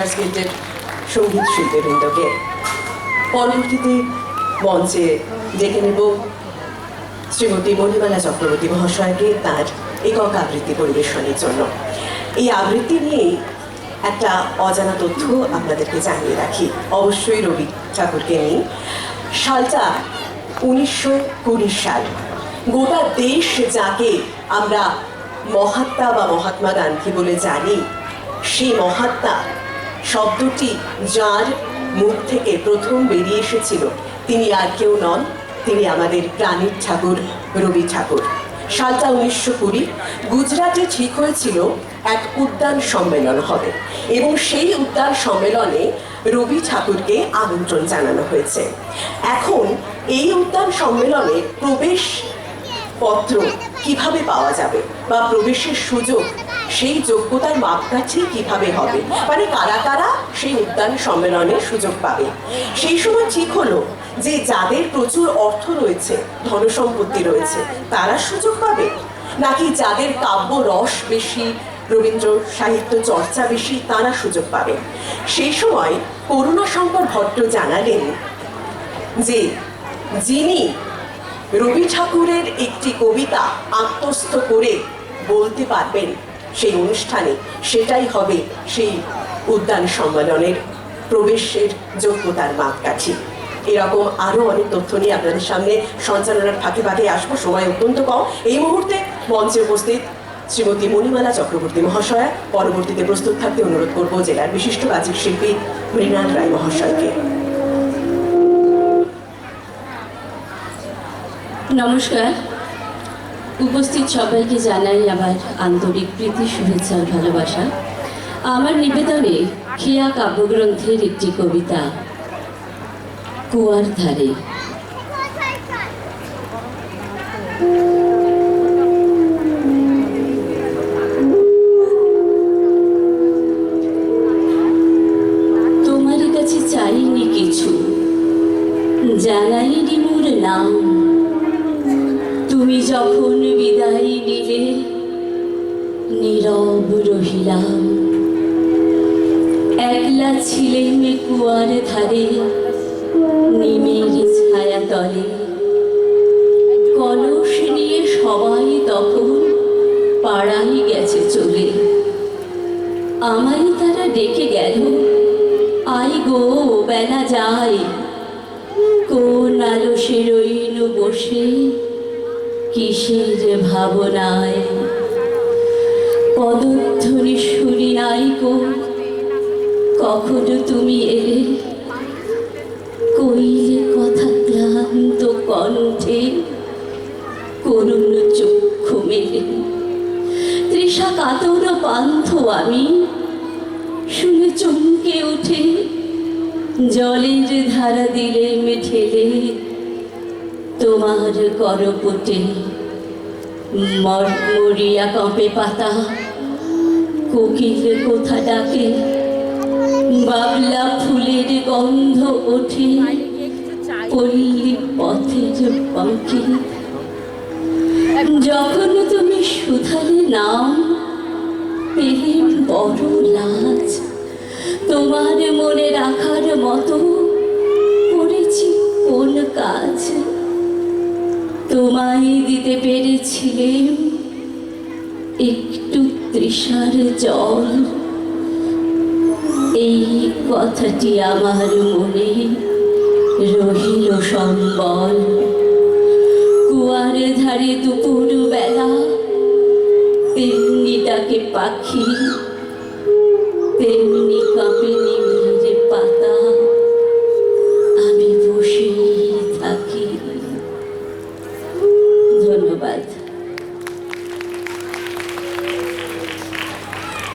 Singers গিল্ডের সঙ্গীত শিল্পীবৃন্দকে। পরবর্তীতে মঞ্চে ডেকে নেব শ্রীমতী মণিমালা চক্রবর্তী মহাশয়কে তার একক আবৃত্তি পরিবেশনের জন্য। এই আবৃত্তি নিয়েই একটা অজানা তথ্য আপনাদেরকে জানিয়ে রাখি, অবশ্যই রবি ঠাকুরকে নিয়ে। সালটা 1920 সাল। গোটা দেশ যাকে আমরা মহাত্মা বা মহাত্মা গান্ধী বলে জানি, সেই মহাত্মা শব্দটি যার মুখ থেকে প্রথম বেরিয়ে এসেছিল তিনি আর কেউ নন, তিনি আমাদের প্রাণীর ঠাকুর রবি ঠাকুর। সালটা 1920। গুজরাটে ঠিক হয়েছিল এক উদ্যান সম্মেলন হবে এবং সেই উদ্যান সম্মেলনে রবি ঠাকুরকে আমন্ত্রণ জানানো হয়েছে। এখন এই উদ্যান সম্মেলনে প্রবেশ পত্র কিভাবে পাওয়া যাবে বা প্রবেশের সুযোগ, সেই যোগ্যতার মাপকাঠি কিভাবে হবে, মানে কারা কারা সেই উদ্যান সম্মেলনে সুযোগ পাবে। সেই সময় ঠিক হলো যে যাদের প্রচুর অর্থ রয়েছে, ধনসম্পত্তি রয়েছে, তারা সুযোগ পাবে, নাকি যাদের কাব্য রস বেশি, রবীন্দ্র সাহিত্য চর্চা বেশি, তারা সুযোগ পাবে। সেই সময় করুণাশঙ্কর ভট্ট জানালেন যে যিনি রবি ঠাকুরের একটি কবিতা আত্মস্থ করে বলতে পারবেন সেই অনুষ্ঠানে, সেটাই হবে সেই উদ্যান সম্মেলনের প্রবেশের যোগ্যতার মাপকাঠি। এরকম আরও অনেক তথ্য নিয়ে আপনাদের সামনে সঞ্চালনার ফাঁকে ফাঁকে আসবো, সময় অত্যন্ত কম। এই মুহূর্তে মঞ্চে উপস্থিত শ্রীমতী মণিমালা চক্রবর্তী মহাশয়া, পরবর্তীতে প্রস্তুত থাকতে অনুরোধ করব জেলার বিশিষ্ট বাচিক শিল্পী মৃণাল রায় মহাশয়কে। নমস্কার। উপস্থিত সবাইকে জানাই আমার আন্তরিক প্রীতি, শুভেচ্ছা ও ভালোবাসা। আমার নিবেদনে খেয়া কাব্যগ্রন্থের একটি কবিতা, কুয়ার ধারে। তোমার কাছে চাইনি কিছু, জানাইনি মোর নাম, তুমি যখন বিদায় নিলে নীরব রহিলাম। একলা ছিলেন কুয়ার ধারে, নিমের ছায়া তলে, কলস নিয়ে সবাই তখন পাড়ায় গেছে চলে। আমায় তারা ডেকে গেল, আই গো বেলা যায়, কোন আলসে রইনু বসে কিসের ভাবনায়। পদধ্বনি শুনি নাই গো, কখনো তুমি এলে, কইলে কথা ক্লান্ত কণ্ঠে, করুণ চক্ষু মেলে। তৃষা কাতর পান্থ আমি শুনে চমকে উঠে, জলের ধারা দিলে ঠেলে তোমার করপটে। মরিয়া কঁপে পাতা, কোকিল কোথা ডাকে, বাবলা ফুলের গন্ধ ওঠে পল্লী পথের পাখি। যখন তুমি শুধালে নাম, পেলেম বড় লাজ, তোমার মনে রাখার মতো করেছি কোন কাজ। তোমায় দিতে পেরেছিলেন একটু তৃষার জল, এই কথাটি আমার মনে রহিল সম্বল। কুয়ার ধারে দুপুর বেলা তেমনি ডাকে পাখি,